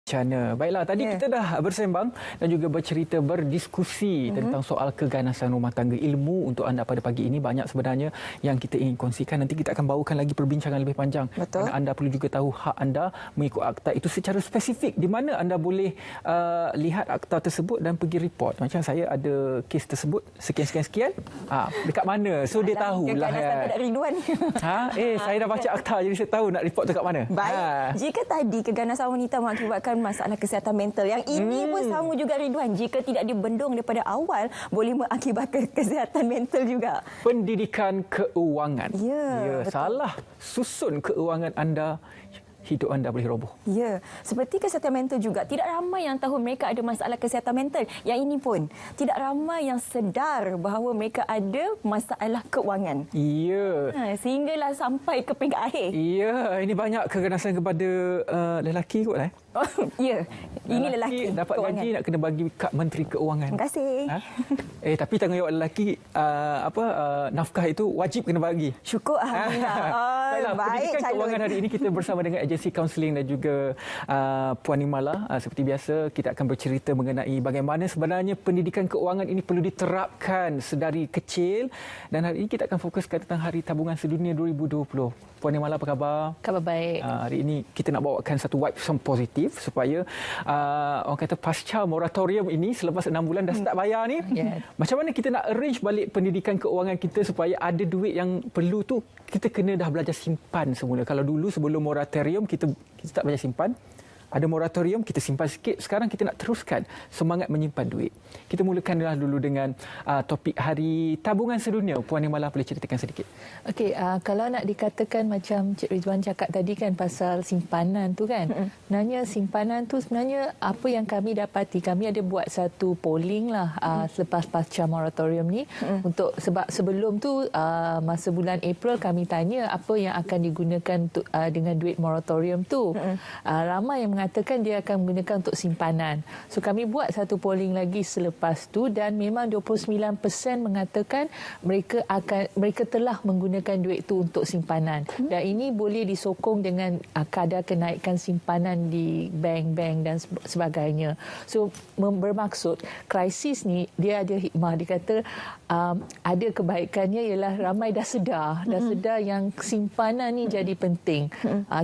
Cana. Baiklah, tadi kita dah bersembang dan juga bercerita, berdiskusi tentang soal keganasan rumah tangga. Ilmu untuk anda pada pagi ini banyak sebenarnya yang kita ingin kongsikan. Nanti kita akan bawakan lagi perbincangan lebih panjang. Betul. Kerana anda perlu juga tahu hak anda mengikut akta itu secara spesifik. Di mana anda boleh lihat akta tersebut dan pergi report. Macam saya ada kes tersebut, sekian-sekian-sekian. Dekat mana? So, dia tahulah. Keganasan tak Ridwan. Saya dah baca akta jadi saya tahu nak report dekat mana. Baik. Jika tadi keganasan wanita mengakibatkan masalah kesihatan mental, yang ini pun sama juga Ridwan. Jika tidak dibendung daripada awal, boleh mengakibatkan kesihatan mental juga. Pendidikan keuangan. Ya, salah susun keuangan anda, hidup anda boleh roboh. Ya, seperti kesihatan mental juga. Tidak ramai yang tahu mereka ada masalah kesihatan mental. Yang ini pun, tidak ramai yang sedar bahawa mereka ada masalah keuangan. Ya. Sehinggalah sampai ke peringkat akhir. Ya, ini banyak keganasan kepada lelaki kot lah. Oh, ya, ini lelaki dapat keuangan. gaji nak kena bagi kat Menteri Keuangan. Terima kasih. Tapi tanggungjawab lelaki nafkah itu wajib kena bagi. Syukur alhamdulillah. Baiklah, pendidikan keuangan hari ini kita bersama dengan agensi kaunseling dan juga Puan Nimala. Seperti biasa kita akan bercerita mengenai bagaimana sebenarnya pendidikan keuangan ini perlu diterapkan sedari kecil, dan hari ini kita akan fokuskan tentang Hari Tabungan Sedunia 2020. Puan Nimala, apa khabar? Khabar baik. Hari ini kita nak bawakan satu vibes yang positif supaya orang kata pasca moratorium ini selepas 6 bulan dah start bayar ni. Macam mana kita nak arrange balik pendidikan keuangan kita supaya ada duit yang perlu tu kita kena dah belajar simpan semula. Kalau dulu sebelum moratorium kita tak belajar simpan. Ada moratorium, kita simpan sikit. Sekarang kita nak teruskan semangat menyimpan duit. Kita mulakanlah dulu dengan topik Hari Tabungan Sedunia. Puan Nimala boleh ceritakan sedikit? Okey, kalau nak dikatakan macam Cik Ridwan cakap tadi kan pasal simpanan tu kan. Sebenarnya simpanan tu sebenarnya apa yang kami dapati, kami ada buat satu polling lah selepas pasca moratorium ni. Untuk sebab sebelum tu masa bulan April kami tanya apa yang akan digunakan untuk, dengan duit moratorium tu. Ramai yang mengatakan dia akan menggunakan untuk simpanan. So kami buat satu polling lagi selepas tu dan memang 29% mengatakan mereka telah menggunakan duit tu untuk simpanan. Dan ini boleh disokong dengan kadar kenaikan simpanan di bank-bank dan sebagainya. So bermaksud krisis ni dia ada hikmah. Dia kata ada kebaikannya ialah ramai dah sedar yang simpanan ni jadi penting.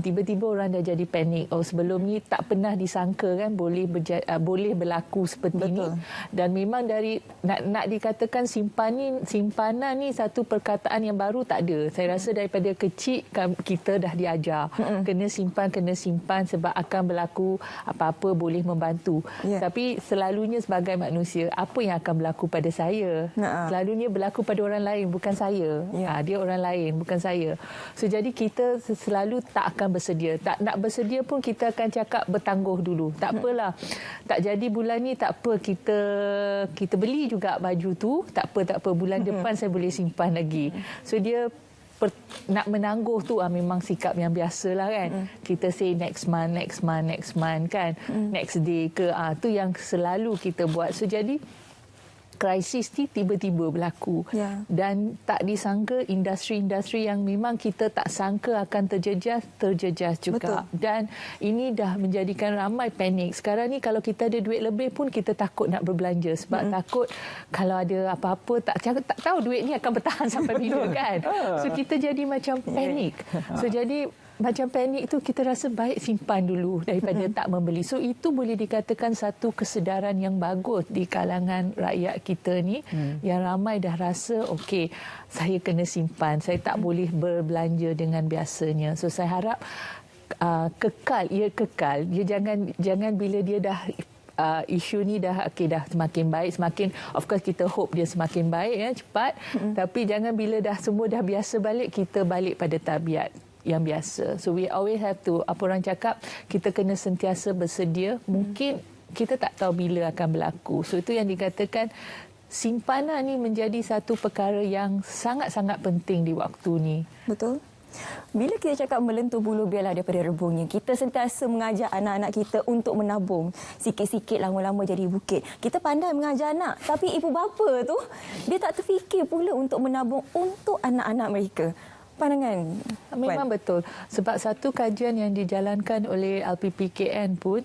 Tiba-tiba orang dah jadi panik. Oh, sebelum ni tak pernah disangka kan boleh berlaku seperti ini. Dan memang dari nak dikatakan simpanan ni satu perkataan yang baru tak ada. Saya rasa daripada kecil kita dah diajar kena simpan sebab akan berlaku apa-apa boleh membantu. Tapi selalunya sebagai manusia, apa yang akan berlaku pada saya? Selalunya berlaku pada orang lain, bukan saya. Dia orang lain, bukan saya. So jadi kita selalu tak akan bersedia. Tak nak bersedia pun kita akan cakap bertangguh dulu. Tak apalah. Tak jadi bulan ni tak apa, kita beli juga baju tu. Tak apa bulan depan saya boleh simpan lagi. So dia nak menangguh tu memang sikap yang biasalah kan. Kita say next month kan. Next day ke tu yang selalu kita buat. So jadi krisis ni tiba-tiba berlaku dan tak disangka industri-industri yang memang kita tak sangka akan terjejas juga. Dan ini dah menjadikan ramai panik. Sekarang ni kalau kita ada duit lebih pun kita takut nak berbelanja sebab takut kalau ada apa-apa tak tahu duit ni akan bertahan sampai bila kan. So kita jadi macam panik. So jadi macam panik tu kita rasa baik simpan dulu daripada tak membeli. So itu boleh dikatakan satu kesedaran yang bagus di kalangan rakyat kita ni yang ramai dah rasa okey, saya kena simpan, saya tak boleh berbelanja dengan biasanya. So saya harap kekal. Dia jangan bila dia dah isu ni dah semakin baik, semakin of course kita hope dia semakin baik cepat, tapi jangan bila dah semua dah biasa balik kita balik pada tabiat yang biasa. So we always have to, apa orang cakap, kita kena sentiasa bersedia. Mungkin kita tak tahu bila akan berlaku. So itu yang dikatakan simpanan ni menjadi satu perkara yang sangat-sangat penting di waktu ni. Betul. Bila kita cakap melentur bulu biarlah daripada rebungnya, kita sentiasa mengajar anak-anak kita untuk menabung. Sikit-sikit lama-lama jadi bukit. Kita pandai mengajar anak, tapi ibu bapa tu dia tak terfikir pula untuk menabung untuk anak-anak mereka. pandangan? Memang betul. Sebab satu kajian yang dijalankan oleh LPPKN pun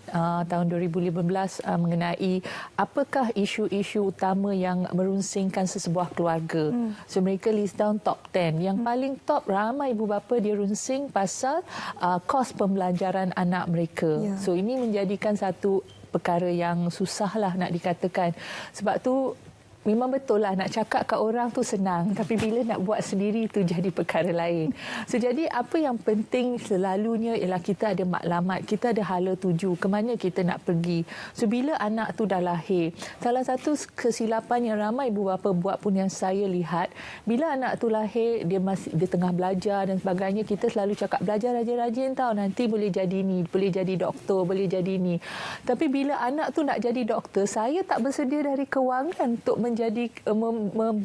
tahun 2015 mengenai apakah isu-isu utama yang merunsingkan sesebuah keluarga. So mereka list down top 10. Yang paling top, ramai ibu bapa dia runsing pasal kos pembelajaran anak mereka. So ini menjadikan satu perkara yang susahlah nak dikatakan. Sebab tu memang betul lah, nak cakap kat orang tu senang, tapi bila nak buat sendiri tu jadi perkara lain. So jadi apa yang penting selalunya ialah kita ada matlamat, kita ada hala tuju, ke mana kita nak pergi. So bila anak tu dah lahir, salah satu kesilapan yang ramai ibu bapa buat pun yang saya lihat, bila anak tu lahir, dia tengah belajar dan sebagainya, kita selalu cakap belajar rajin-rajin tau, nanti boleh jadi ni, boleh jadi doktor, boleh jadi ni. Tapi bila anak tu nak jadi doktor, saya tak bersedia dari kewangan untuk menjadi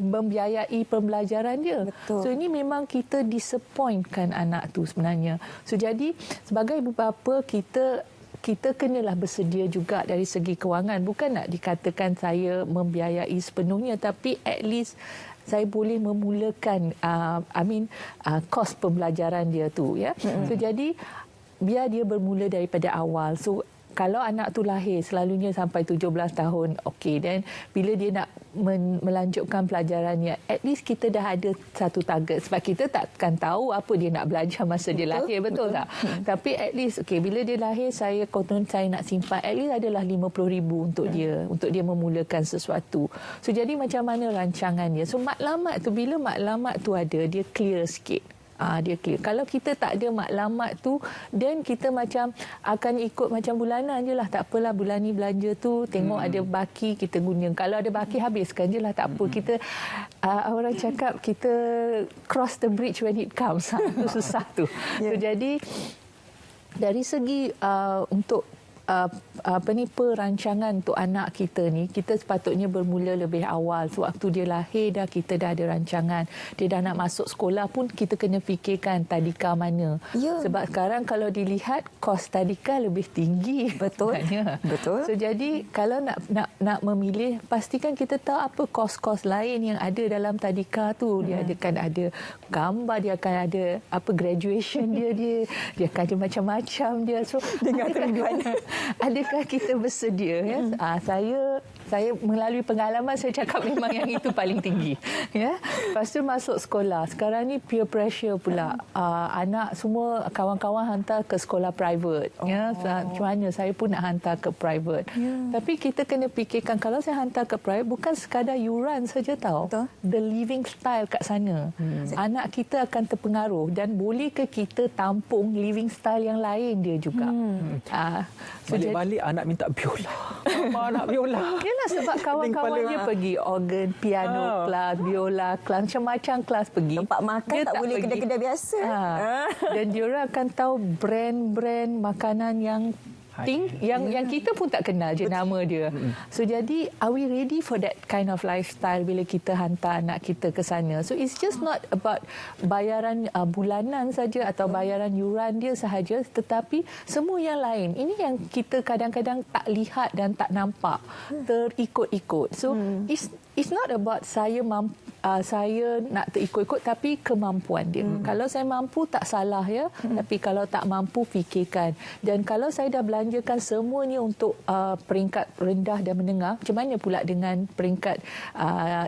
membiayai pembelajaran dia. Betul. So ini memang kita disappointkan anak tu sebenarnya. So jadi sebagai ibu bapa kita kenalah bersedia juga dari segi kewangan. Bukan nak dikatakan saya membiayai sepenuhnya, tapi at least saya boleh memulakan kos pembelajaran dia tu, ya. So jadi biar dia bermula daripada awal. So kalau anak tu lahir selalunya sampai 17 tahun, okey, dan bila dia nak melanjutkan pelajarannya, at least kita dah ada satu target. Sebab kita takkan tahu apa dia nak belajar masa dia lahir, betul tak? Tapi at least, okey, bila dia lahir, saya nak simpan, at least adalah RM50,000 untuk dia memulakan sesuatu. So jadi macam mana rancangannya? So matlamat tu, bila matlamat tu ada, dia clear sikit. Dia clear. Kalau kita tak ada matlamat tu, then kita macam akan ikut macam bulanan je lah. Tak apalah, bulan ni belanja tu, tengok ada baki, kita guna. Kalau ada baki, habiskan je lah. Tak apa. Kita, orang cakap, kita cross the bridge when it comes. Itu susah tu. So, jadi, dari segi untuk perancangan untuk anak kita ni, kita sepatutnya bermula lebih awal. So, waktu dia lahir dah, kita dah ada rancangan. Dia dah nak masuk sekolah pun kita kena fikirkan tadika mana. Sebab sekarang kalau dilihat kos tadika lebih tinggi. Betul. Betul. So jadi kalau nak memilih, pastikan kita tahu apa kos-kos lain yang ada dalam tadika tu. Dia akan ada gambar, dia akan ada apa graduation dia akan ada macam-macam dia. So dengar tuan. Adakah kita bersedia, ya? Saya melalui pengalaman, saya cakap memang yang itu paling tinggi, ya. Lepas tu masuk sekolah. Sekarang ni peer pressure pula. Anak semua kawan-kawan hantar ke sekolah private, ya. Macam mana saya pun nak hantar ke private. Tapi kita kena fikirkan, kalau saya hantar ke private, bukan sekadar yuran saja tahu. Betul. The living style kat sana. Anak kita akan terpengaruh, dan boleh ke kita tampung living style yang lain dia juga. Balik-balik anak minta biola. Mama nak biola. Yalah, sebab kawan-kawannya pergi organ, piano kelas, biola kelas, macam-macam kelas pergi. Tempat makan dia tak boleh kedai-kedai biasa. Dan diorang akan tahu brand-brand makanan yang yang kita pun tak kenal je nama dia. So jadi, are we ready for that kind of lifestyle bila kita hantar anak kita ke sana? So it's just not about bayaran bulanan saja atau bayaran yuran dia sahaja, tetapi semua yang lain. Ini yang kita kadang-kadang tak lihat dan tak nampak, terikut-ikut. So it's not about saya nak terikut-ikut, tapi kemampuan dia. Kalau saya mampu, tak salah, ya. Tapi kalau tak mampu, fikirkan. Dan kalau saya dah belanjakan semuanya untuk peringkat rendah dan menengah, macam mana pula dengan peringkat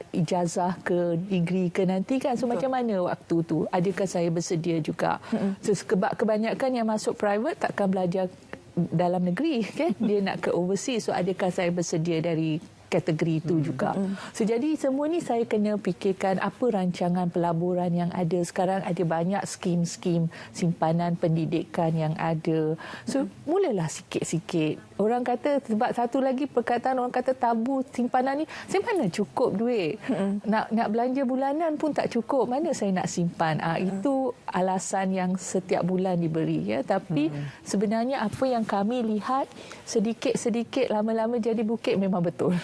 ijazah ke degree ke nanti, kan? So macam mana waktu tu? Adakah saya bersedia juga? So kebanyakan yang masuk private takkan belajar dalam negeri, kan? Dia nak ke overseas. So adakah saya bersedia dari kategori itu juga. So, jadi semua ni saya kena fikirkan apa rancangan pelaburan yang ada. Sekarang ada banyak skim-skim simpanan pendidikan yang ada. So, mulalah sikit-sikit. Orang kata, sebab satu lagi perkataan orang kata tabu simpanan ni, saya mana cukup duit? Nak belanja bulanan pun tak cukup. Mana saya nak simpan? Itu alasan yang setiap bulan diberi, ya. Tapi sebenarnya apa yang kami lihat, sedikit-sedikit lama-lama jadi bukit, memang betul.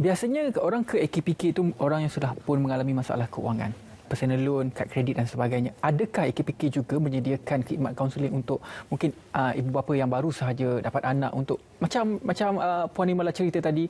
Biasanya orang ke AKPK itu orang yang sudah pun mengalami masalah keuangan, personal loan, kad kredit dan sebagainya. Adakah AKPK juga menyediakan khidmat kaunseling untuk mungkin ibu bapa yang baru sahaja dapat anak, untuk macam Puan Nimala cerita tadi,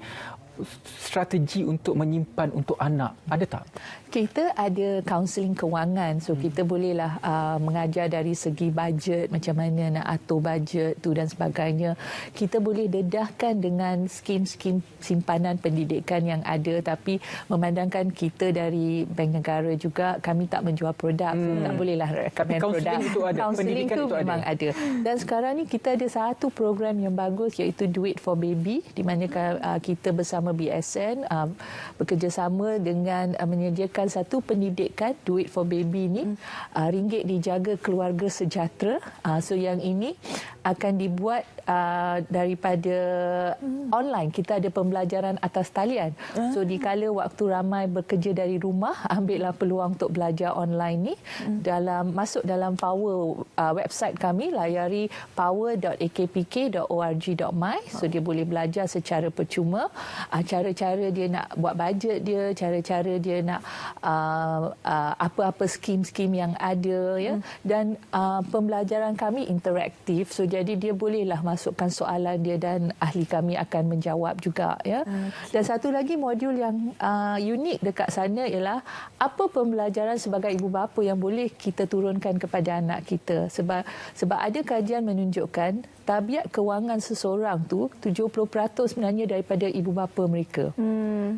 strategi untuk menyimpan untuk anak? Ada tak? Kita ada kaunseling kewangan. So kita bolehlah mengajar dari segi bajet, macam mana nak atur bajet tu dan sebagainya. Kita boleh dedahkan dengan skim-skim simpanan pendidikan yang ada, tapi memandangkan kita dari Bank Negara juga, kami tak menjual produk. So tak bolehlah recommend produk. Itu ada. Kaunseling tu memang ada. Dan sekarang ni kita ada satu program yang bagus, iaitu Do It for Baby, di mana kita bersama BSN bekerjasama dengan menyediakan satu pendidikan Do It for Baby ni, ringgit dijaga keluarga sejahtera. So yang ini akan dibuat daripada online. Kita ada pembelajaran atas talian. So dikala waktu ramai bekerja dari rumah, ambillah peluang untuk belajar online ni. Masuk dalam Power website kami, layari power.akpk.org.my. So dia boleh belajar secara percuma, cara-cara dia nak buat bajet dia, cara-cara dia nak apa-apa skim-skim yang ada, ya. Dan pembelajaran kami interaktif. So jadi dia bolehlah masukkan soalan dia dan ahli kami akan menjawab juga, ya. Dan satu lagi modul yang unik dekat sana ialah apa pembelajaran sebagai ibu bapa yang boleh kita turunkan kepada anak kita. Sebab ada kajian menunjukkan tabiat kewangan seseorang tu 70% sebenarnya daripada ibu bapa mereka.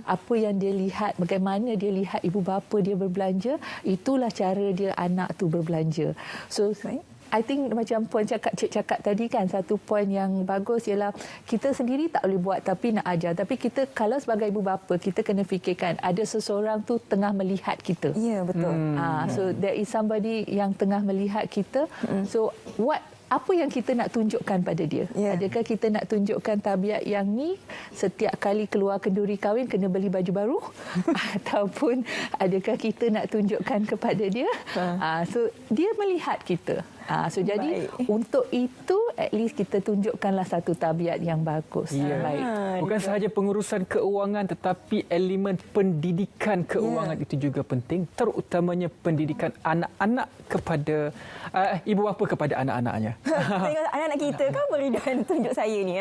Apa yang dia lihat, bagaimana dia lihat ibu bapa dia berbelanja, itulah cara dia anak tu berbelanja. So I think macam puan Cik cakap tadi kan, satu poin yang bagus ialah kita sendiri tak boleh buat tapi nak ajar. Tapi kita kalau sebagai ibu bapa, kita kena fikirkan ada seseorang tu tengah melihat kita. Ya, betul. So there is somebody yang tengah melihat kita. So apa yang kita nak tunjukkan pada dia? Adakah kita nak tunjukkan tabiat yang ni setiap kali keluar kenduri kahwin kena beli baju baru? Ataupun adakah kita nak tunjukkan kepada dia? So dia melihat kita. So jadi untuk itu at least kita tunjukkanlah satu tabiat yang bagus. Baik. Bukan sahaja pengurusan keuangan, tetapi elemen pendidikan keuangan itu juga penting, terutamanya pendidikan anak-anak kepada ibu bapa kepada anak-anaknya. Anak-anak kita kan beridan tunjuk saya ni.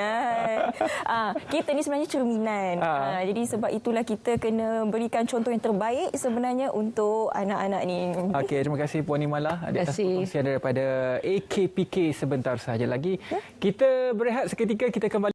Kita ni sebenarnya cerminan. Jadi sebab itulah kita kena berikan contoh yang terbaik sebenarnya untuk anak-anak ni. Okey, terima kasih Puan Nimala atas perkongsian daripada AKPK. Sebentar sahaja lagi kita berehat seketika, kita kembali.